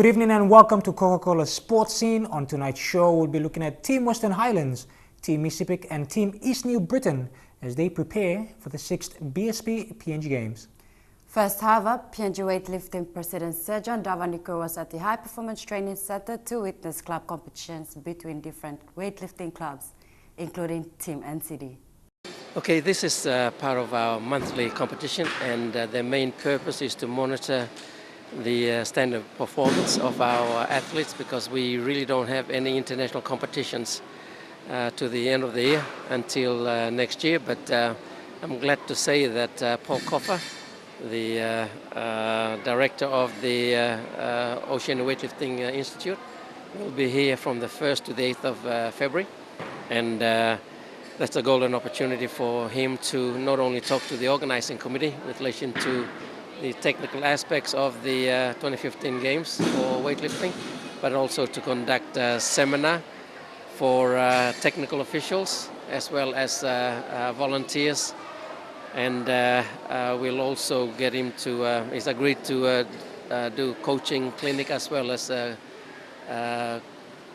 Good evening and welcome to Coca-Cola Sports Scene. On tonight's show, we'll be looking at Team Western Highlands, Team Mississippi and Team East New Britain as they prepare for the 6th BSP PNG Games. First, however, PNG weightlifting President Sir John Dawanincura was at the High Performance Training Center to witness club competitions between different weightlifting clubs, including Team NCD. Okay, this is part of our monthly competition, and the main purpose is to monitor the standard performance of our athletes, because we really don't have any international competitions to the end of the year until next year. But I'm glad to say that Paul Coffer, the director of the Ocean Weightlifting Institute, will be here from the 1st to the 8th of February, and that's a golden opportunity for him to not only talk to the organizing committee with relation to the technical aspects of the 2015 Games for weightlifting, but also to conduct a seminar for technical officials as well as volunteers. And we'll also get him to, he's agreed to do coaching clinic as well as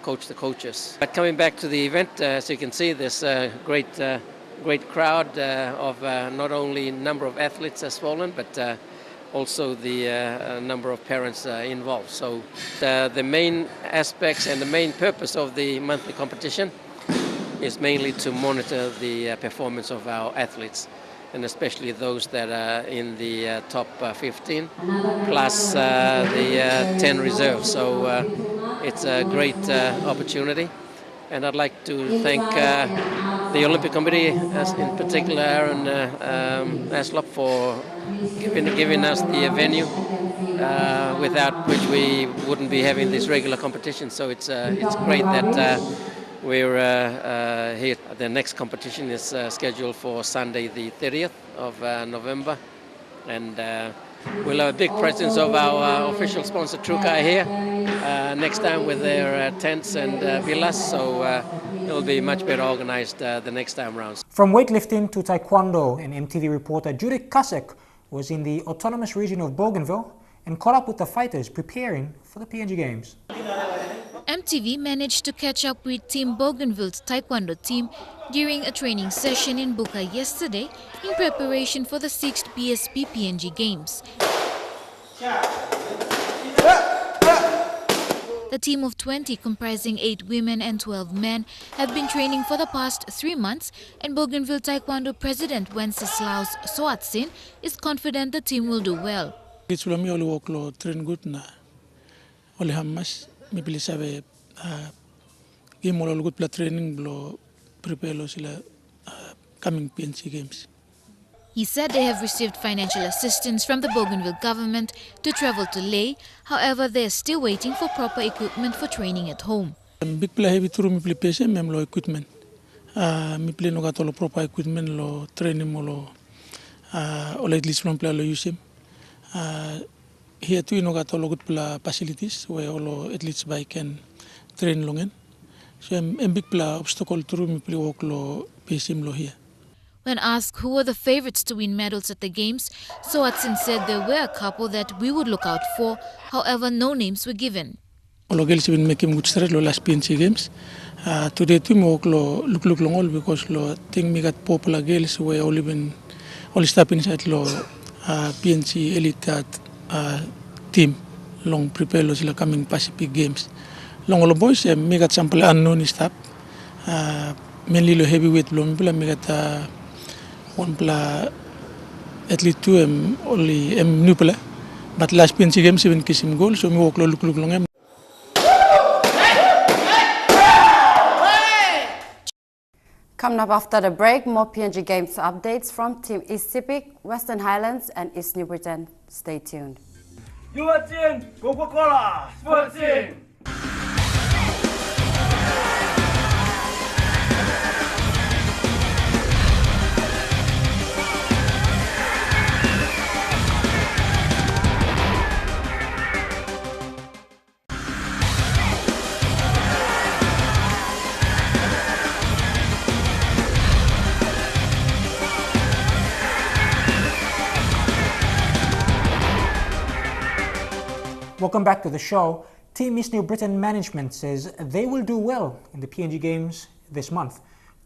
coach the coaches. But coming back to the event, as you can see, there's a great crowd of not only number of athletes has fallen, but also the number of parents involved. So the main aspects and the main purpose of the monthly competition is mainly to monitor the performance of our athletes, and especially those that are in the top 15 plus the 10 reserves. So it's a great opportunity, and I'd like to thank the Olympic Committee, in particular Aaron Aslop, for giving us the venue, without which we wouldn't be having this regular competition. So it's great that we're here. The next competition is scheduled for Sunday the 30th of November, and we'll have a big presence of our official sponsor Trukai here next time with their tents and villas, so it'll be much better organized the next time around. From weightlifting to taekwondo, an EMTV reporter Judith Kasek was in the autonomous region of Bougainville and caught up with the fighters preparing for the PNG Games. EMTV managed to catch up with Team Bougainville's taekwondo team during a training session in Buka yesterday in preparation for the 6th BSP PNG Games. The team of 20, comprising 8 women and 12 men, have been training for the past 3 months, and Bougainville Taekwondo President Wenceslaus Soatsin is confident the team will do well. He said they have received financial assistance from the Bougainville government to travel to Leh. However, they are still waiting for proper equipment for training at home. Big play heavy through me play mem lo equipment. Me play no gato lo proper equipment lo training mo lo all at least from play lo use him. Here too no gato lo good play facilities where all at least by can train longen. So I'm big play obstacle through me play walk lo him lo here. When asked who were the favorites to win medals at the Games, Soatsin said there were a couple that we would look out for. However, no names were given. All girls have been making good strides lo last PNC Games. Today too me walk lo look long all because lo think me got popular girls were only step inside lo PNC elite team long prepare lo sila coming Pacific Games. Long all boys me got sample unknown step. Mainly lo heavyweight lo me got one play at least 2 only new play, but last PNC Games 7 kiss him goal, so me walk look long. Coming up after the break, more PNG Games updates from Team East Pacific, Western Highlands and East New Britain. Stay tuned. You are watching Coca-Cola Sports Scene. Welcome back to the show. Team East New Britain management says they will do well in the PNG Games this month.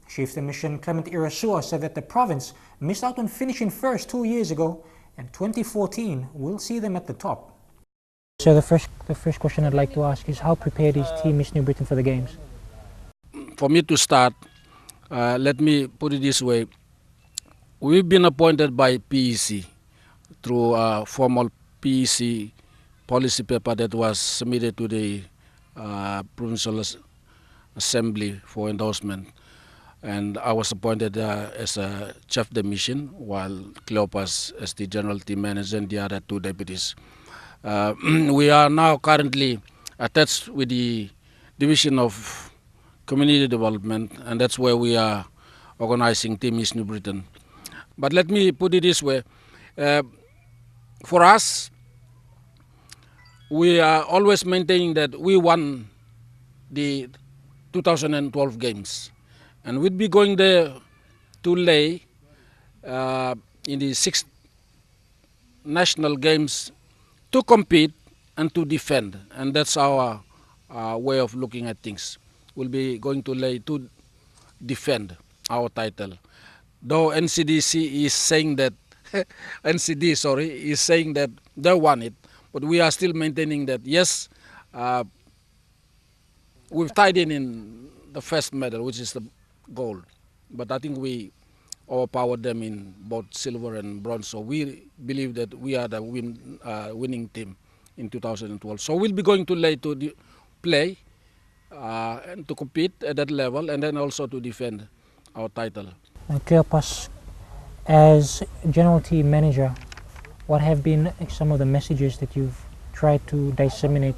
Chief of Mission Clement Irasua said that the province missed out on finishing first 2 years ago, and 2014 will see them at the top. So the first question I'd like to ask is, how prepared is Team East New Britain for the Games? For me to start, let me put it this way. We've been appointed by PEC through a formal PEC policy paper that was submitted to the Provincial Assembly for endorsement. And I was appointed as a chief of the mission, while Cleopas as the general team manager and the other two deputies. We are now currently attached with the Division of Community Development, and that's where we are organizing Team East New Britain. But let me put it this way. For us, we are always maintaining that we won the 2012 Games. And we'd be going there to lay in the 6th National Games to compete and to defend. And that's our way of looking at things. We'll be going to lay to defend our title. Though NCDC is saying that, is saying that they won it, but we are still maintaining that, yes, we've tied in the first medal, which is the gold. But I think we overpowered them in both silver and bronze. So we believe that we are the winning team in 2012. So we'll be going to lay to play and to compete at that level, and then also to defend our title. Cleopas, as general team manager, what have been some of the messages that you've tried to disseminate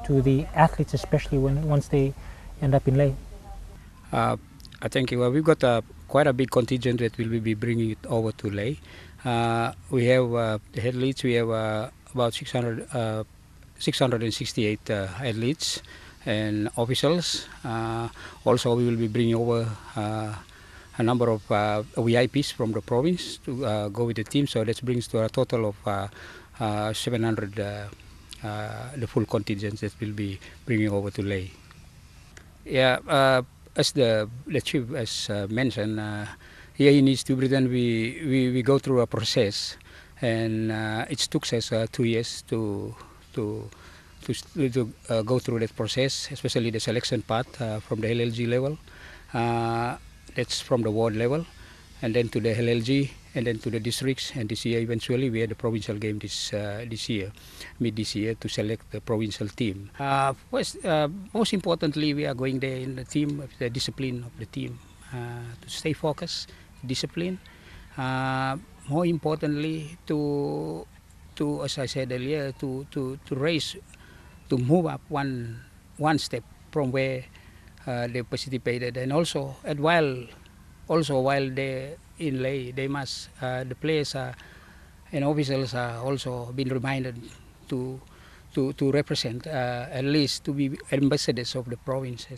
to the athletes, especially once they end up in lay? I think we've got quite a big contingent that will be bringing it over to lay. We have the athletes. We have about 668 athletes and officials. Also, we will be bringing over a number of VIPs from the province to go with the team. So that brings to a total of 700 the full contingent that will be bringing over to lay. Yeah, as the chief has mentioned, here in East New Britain we go through a process, and it took us 2 years to go through that process, especially the selection part from the LLG level. That's from the ward level, and then to the LLG, and then to the districts, and this year eventually we had the provincial game this year, mid this year, to select the provincial team. Most importantly, we are going there in the team, the discipline of the team, to stay focused, discipline. More importantly, to as I said earlier, to raise, to move up one step from where they participated, and also while they in lay, they must the players and officials are also been reminded to represent, at least to be ambassadors of the province.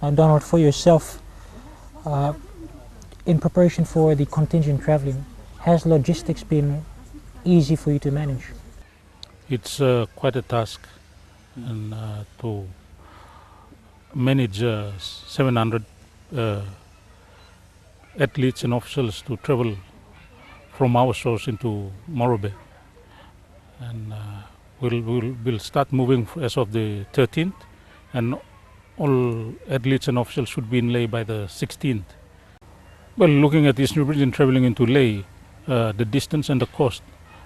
Donald, for yourself, in preparation for the contingent traveling, has logistics been easy for you to manage? It's quite a task, and to manage 700 athletes and officials to travel from our source into Morobe, and we'll start moving as of the 13th, and all athletes and officials should be in lay by the 16th. Well, looking at East New Britain traveling into lay, the distance and the cost,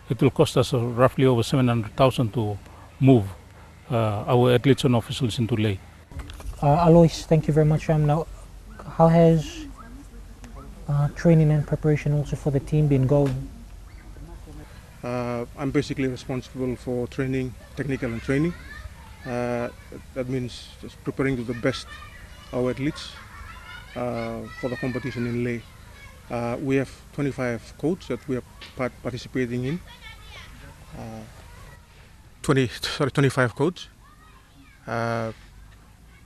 it will cost us roughly over 700,000 to move our athletes and officials into lay. Alois, thank you very much. Now, how has training and preparation also for the team been going? I'm basically responsible for training, technical and training. That means just preparing to the best our athletes for the competition in lay. We have 25 coaches that we are participating in. 25 coaches,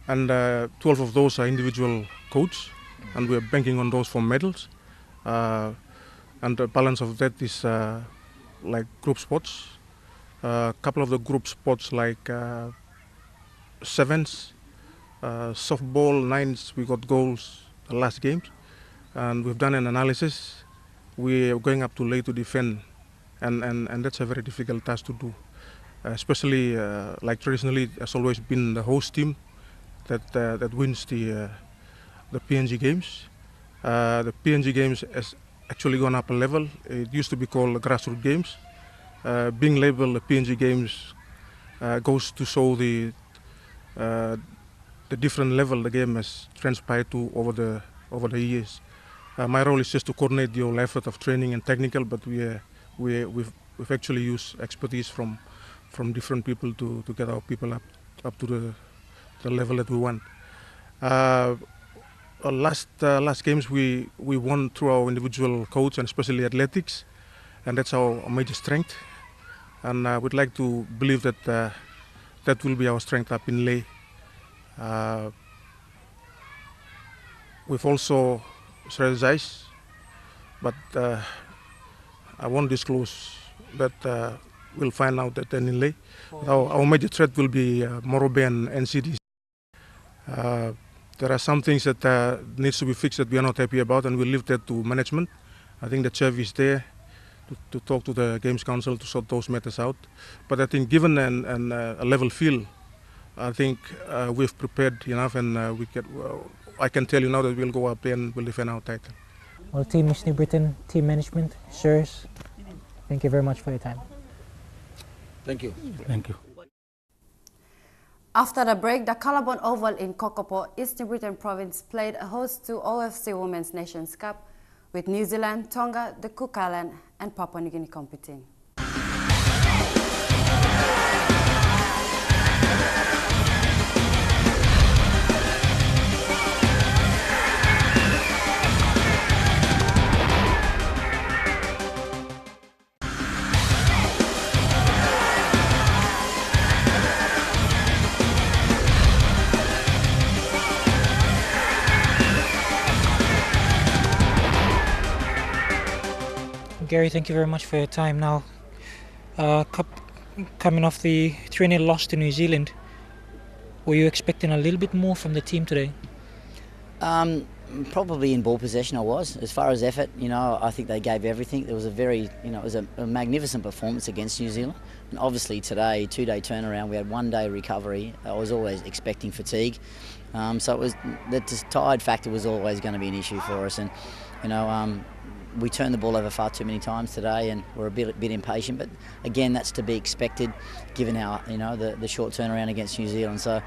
and 12 of those are individual coaches, and we are banking on those for medals. And the balance of that is like group sports. A couple of the group sports like sevens, softball nines. We got goals the last games, and we've done an analysis. We are going up to Leh to defend, and that's a very difficult task to do. Especially like traditionally, it's always been the host team that wins the PNG games. The PNG games has actually gone up a level. It used to be called grassroots games. Being labeled the PNG games goes to show the different level the game has transpired to over the years. My role is just to coordinate the whole effort of training and technical, but we've actually used expertise from different people to get our people up to the level that we want. Last games we won through our individual coach and especially athletics, and that's our major strength. And I would like to believe that that will be our strength up in Leh. We've also strategized, but I won't disclose that. We'll find out that in Leh. Our major threat will be Morobe and NCDs. There are some things that needs to be fixed that we are not happy about, and we'll leave that to management. I think the chair is there to talk to the Games Council to sort those matters out. But I think given a level field, I think we've prepared enough, and I can tell you now that we'll go up there and we'll defend our title. Well, Team Miss New Britain, team management, sirs, thank you very much for your time. Thank you. Thank you. After the break, the Callabon Oval in Kokopo, East New Britain Province, played a host to OFC Women's Nations Cup, with New Zealand, Tonga, the Cook Island and Papua New Guinea competing. Gary, thank you very much for your time. Now, coming off the 3-0 loss to New Zealand, were you expecting a little bit more from the team today? Probably in ball possession I was. As far as effort, I think they gave everything. There was a very, it was a magnificent performance against New Zealand. And obviously today, 2-day turnaround, we had 1-day recovery. I was always expecting fatigue. So it was, the tired factor was always going to be an issue for us. And, we turned the ball over far too many times today, and we're a bit impatient. But again, that's to be expected, given our the short turnaround against New Zealand. So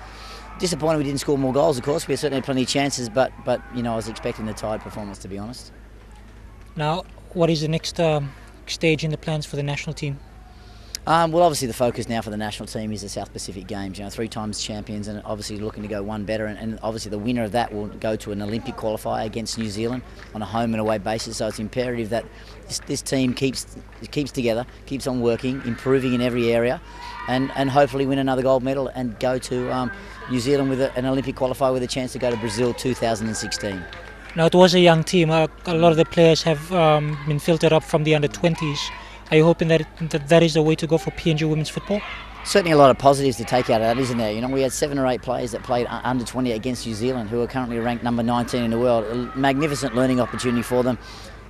disappointed we didn't score more goals. Of course, we certainly had plenty of chances, but I was expecting the tired performance, to be honest. Now, what is the next stage in the plans for the national team? Well, obviously the focus now for the national team is the South Pacific Games. 3 times champions, and obviously looking to go one better. And obviously the winner of that will go to an Olympic qualifier against New Zealand on a home and away basis. So it's imperative that this team keeps together, keeps on working, improving in every area, and hopefully win another gold medal and go to New Zealand with an Olympic qualifier with a chance to go to Brazil 2016. Now, it was a young team. A lot of the players have been filtered up from the under-20s. Are you hoping that is the way to go for PNG women's football? Certainly a lot of positives to take out of that, isn't there? We had 7 or 8 players that played under 20 against New Zealand, who are currently ranked number 19 in the world. A magnificent learning opportunity for them.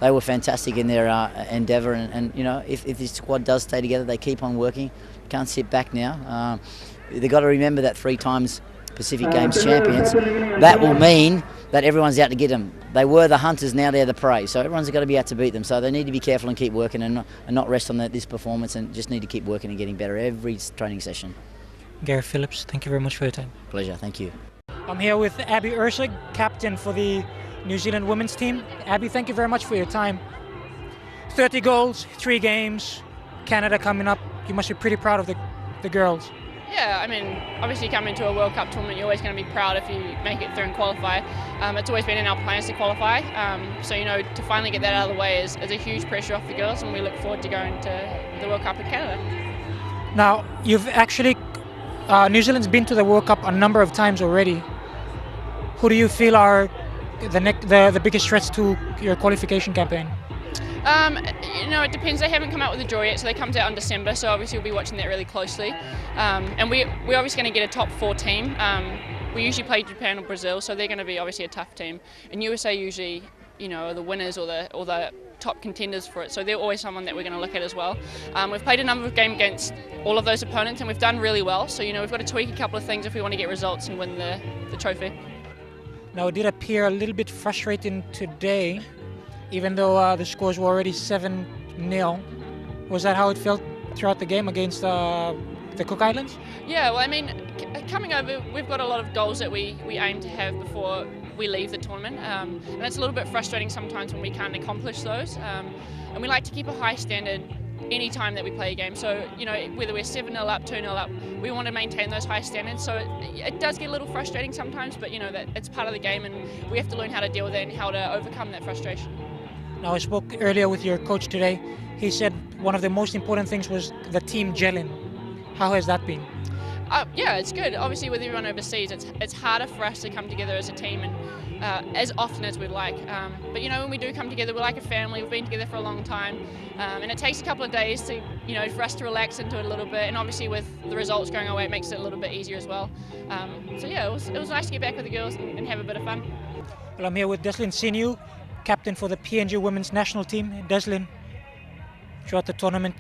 They were fantastic in their endeavour, and if this squad does stay together, they keep on working. Can't sit back now. They've got to remember that 3 times Pacific Games champions. That will mean that everyone's out to get them. They were the hunters, now they're the prey. So everyone's got to be out to beat them. So they need to be careful and keep working, and not rest on this performance, and just need to keep working and getting better every training session. Gary Phillips, thank you very much for your time. Pleasure, thank you. I'm here with Abby Ursig, captain for the New Zealand women's team. Abby, thank you very much for your time. 30 goals, 3 games, Canada coming up. You must be pretty proud of the girls. Yeah, I mean, obviously coming to a World Cup tournament, you're always going to be proud if you make it through and qualify. It's always been in our plans to qualify, so to finally get that out of the way is a huge pressure off the girls, and we look forward to going to the World Cup in Canada. Now, you've actually, New Zealand's been to the World Cup a number of times already. Who do you feel are the biggest threats to your qualification campaign? It depends. They haven't come out with a draw yet, so they comes out in December. So obviously we'll be watching that really closely. And we're obviously going to get a top 4 team. We usually play Japan or Brazil, so they're going to be obviously a tough team. And USA usually, are the winners or the top contenders for it. So they're always someone that we're going to look at as well. We've played a number of games against all of those opponents, and we've done really well. So we've got to tweak a couple of things if we want to get results and win the trophy. Now, it did appear a little bit frustrating today, even though the scores were already 7-0. Was that how it felt throughout the game against the Cook Islands? Yeah, well, coming over, we've got a lot of goals that we aim to have before we leave the tournament, and it's a little bit frustrating sometimes when we can't accomplish those. And we like to keep a high standard any time that we play a game. So, whether we're 7-0 up, 2-0 up, we want to maintain those high standards. So it does get a little frustrating sometimes, but that it's part of the game, and we have to learn how to deal with it and how to overcome that frustration. Now, I spoke earlier with your coach today. He said one of the most important things was the team gelling. How has that been? Yeah, it's good. Obviously, with everyone overseas, it's harder for us to come together as a team and as often as we'd like. But when we do come together, we're like a family. We've been together for a long time, and it takes a couple of days to, for us to relax into it a little bit. And obviously, with the results going our way, it makes it a little bit easier as well. So yeah, it was nice to get back with the girls and have a bit of fun. Well, I'm here with Deslin Sinu, captain for the PNG women's national team. Deslin, throughout the tournament,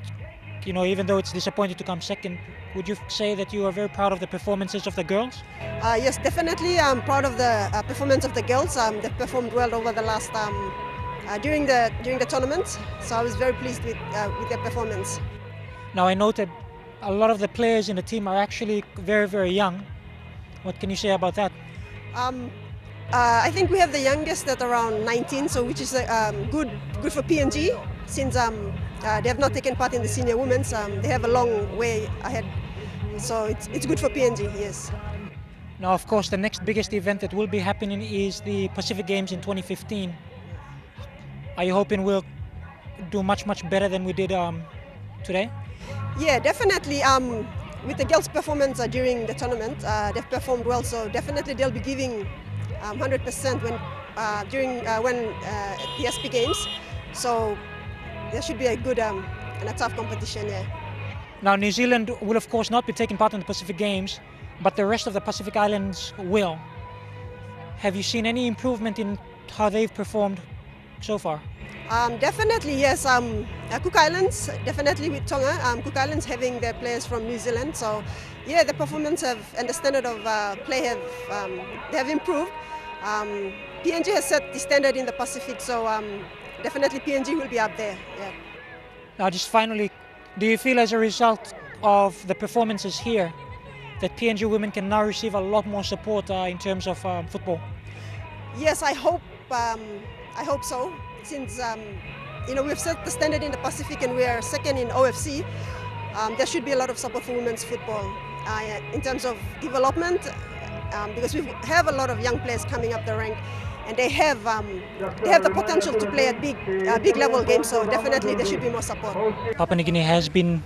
even though it's disappointing to come second, would you say that you are very proud of the performances of the girls? Yes, definitely. I'm proud of the performance of the girls. They've performed well over the last during the tournament. So I was very pleased with their performance. Now, I noted a lot of the players in the team are actually very, very young. What can you say about that? I think we have the youngest at around 19, so which is good for PNG since they have not taken part in the senior women's. They have a long way ahead, so it's good for PNG, yes. Now, of course, the next biggest event that will be happening is the Pacific Games in 2015. Are you hoping we'll do much better than we did today? Yeah, definitely. With the girls' performance during the tournament, they've performed well, so definitely they'll be giving 100% during the SP Games. So there should be a good and a tough competition, yeah. Now, New Zealand will of course not be taking part in the Pacific Games, but the rest of the Pacific Islands will. Have you seen any improvement in how they've performed so far? Definitely, yes. Cook Islands, definitely with Tonga. Cook Islands having their players from New Zealand, so yeah, the performance and the standard of play have improved. PNG has set the standard in the Pacific, so definitely PNG will be up there. Yeah. Now, just finally, do you feel as a result of the performances here that PNG women can now receive a lot more support in terms of football? Yes, I hope so. Since we've set the standard in the Pacific and we are second in OFC, there should be a lot of support for women's football in terms of development, because we have a lot of young players coming up the rank, and they have the potential to play at big level games. So definitely there should be more support. Papua New Guinea has been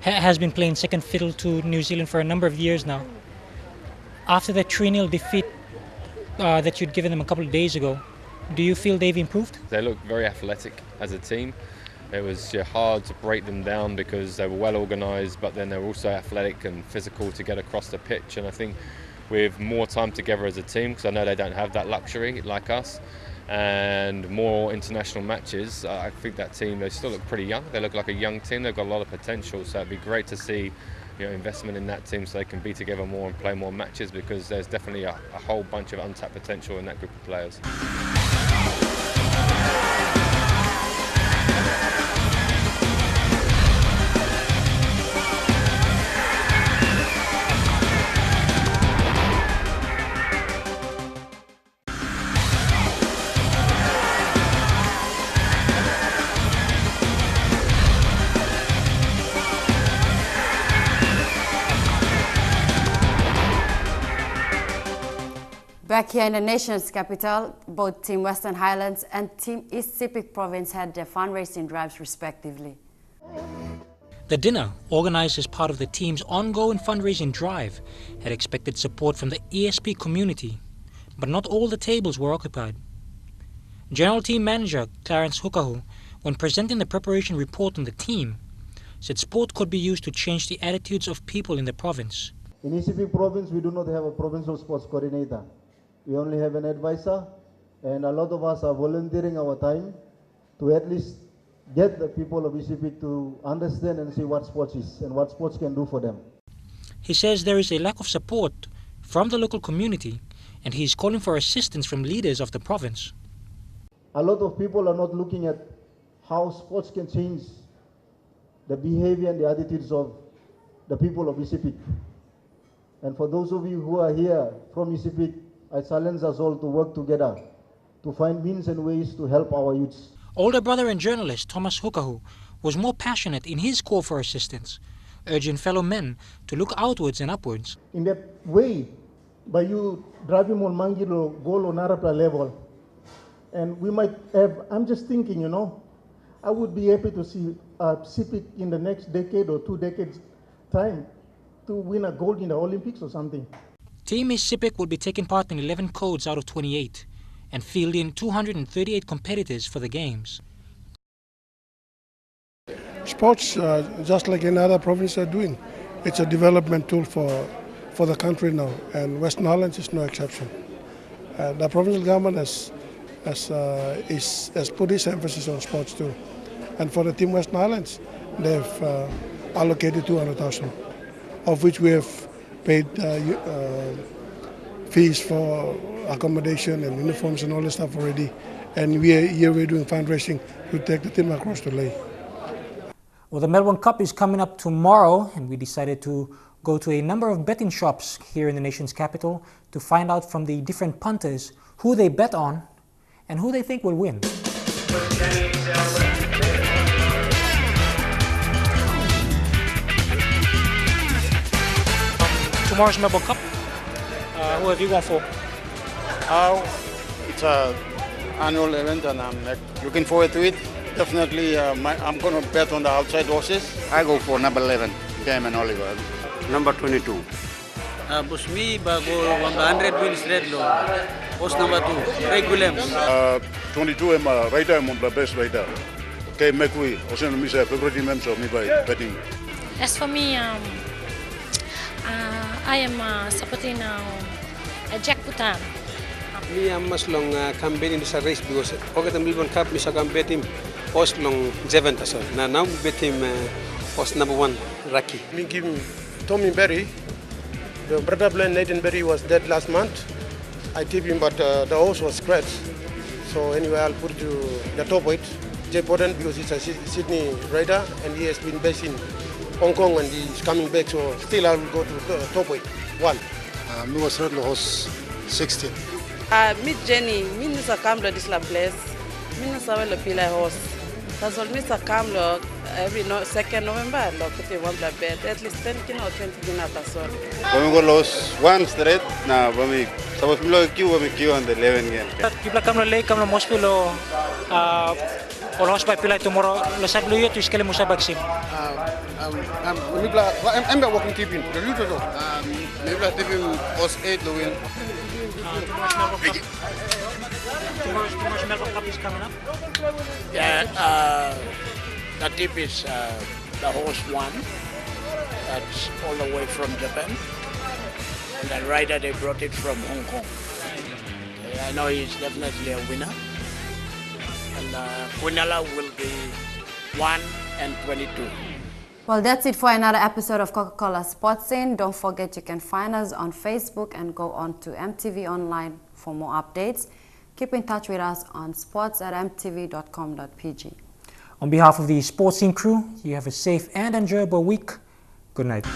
playing second fiddle to New Zealand for a number of years now. After the 3-0 defeat that you'd given them a couple of days ago, do you feel they've improved? They look very athletic as a team. It was hard to break them down because they were well organised, but then they were also athletic and physical to get across the pitch. And I think with more time together as a team, because I know they don't have that luxury like us, and more international matches, I think that team, they still look pretty young. They look like a young team. They've got a lot of potential, so it'd be great to see investment in that team so they can be together more and play more matches, because there's definitely a whole bunch of untapped potential in that group of players. Back here in the nation's capital, both Team Western Highlands and Team East Sepik Province had their fundraising drives respectively. The dinner, organised as part of the team's ongoing fundraising drive, had expected support from the ESP community, but not all the tables were occupied. General Team Manager Clarence Hukahu when presenting the preparation report on the team, said sport could be used to change the attitudes of people in the province. In ECP province, we do not have a provincial sports coordinator. We only have an advisor, and a lot of us are volunteering our time to at least get the people of ECP to understand and see what sports is and what sports can do for them. He says there is a lack of support from the local community, and he is calling for assistance from leaders of the province. A lot of people are not looking at how sports can change the behavior and the attitudes of the people of ECP. And for those of you who are here from ECP, I challenge us all to work together to find means and ways to help our youths. Older brother and journalist Thomas Hukahu was more passionate in his call for assistance, urging fellow men to look outwards and upwards. In that way, by you driving on Mangilo, goal on Arapla level, and we might have, I'm just thinking, I would be happy to see CPIC in the next decade or 2 decades time to win a gold in the Olympics or something. Team CPIC will be taking part in 11 codes out of 28 and fielding 238 competitors for the games. Sports, just like any other province are doing, it's a development tool for the country now, and Western Highlands is no exception. The provincial government has put its emphasis on sports too. And for the Team Western Highlands, they've allocated 200,000, of which we have paid fees for accommodation and uniforms and all this stuff already. And we're doing fundraising to take the team across to Leh. Well, the Melbourne Cup is coming up tomorrow, and we decided to go to a number of betting shops here in the nation's capital to find out from the different punters who they bet on and who they think will win. Tomorrow's Melbourne Cup. Who have you gone for? It's an annual event and I'm looking forward to it. Definitely, I'm going to bet on the outside horses. I go for number 11, Game and Oliver. Number 22. Busmi bago 100 wins red law. Post number 2, Craig Williams. 22 I'm a rider, I'm the best rider. Okay, Mekui, also my favorite members of me by betting. As for me, I am supporting Jack Putan. Me am mas long campaign in the race because okay the Melbourne Cup misa campaign team post long 7 so now bet him post number 1 Rocky. Me give Tommy Berry. The brother blind Nathan Berry was dead last month. I tipped him, but the horse was scratched. So anyway, I'll put to the top weight, Jay Poden, because he's a Sydney rider and he has been based in Hong Kong and he's coming back. So still I'll go to the top weight, 1. Me was red horse 16. Meet Jenny, me nusa kamlo this la place. Me nusa well pila horse. That's all me sa kamlo every 2nd November. Lo kuti one black bed at least 10 kilo or 20 kilo tasol. When we go los 1 straight, na when suppose me queue on the 11 game. Kibla kamlo lay kamlo mospilo olos by pila tomorrow lo sablo yo to iskele musa baksim. I'm walking tipping. The little though. Maybe tipping was 8 to win. Tomorrow's Melbourne Cup is coming up. Yeah, the tip is the horse 1. That's all the way from Japan. And the rider, they brought it from Hong Kong. I know he's definitely a winner. And Quinella will be 1 and 22. Well, that's it for another episode of Coca-Cola Sports Scene. Don't forget you can find us on Facebook and go on to MTV Online for more updates. Keep in touch with us on sports@mtv.com.pg. On behalf of the Sports Scene crew, you have a safe and enjoyable week. Good night.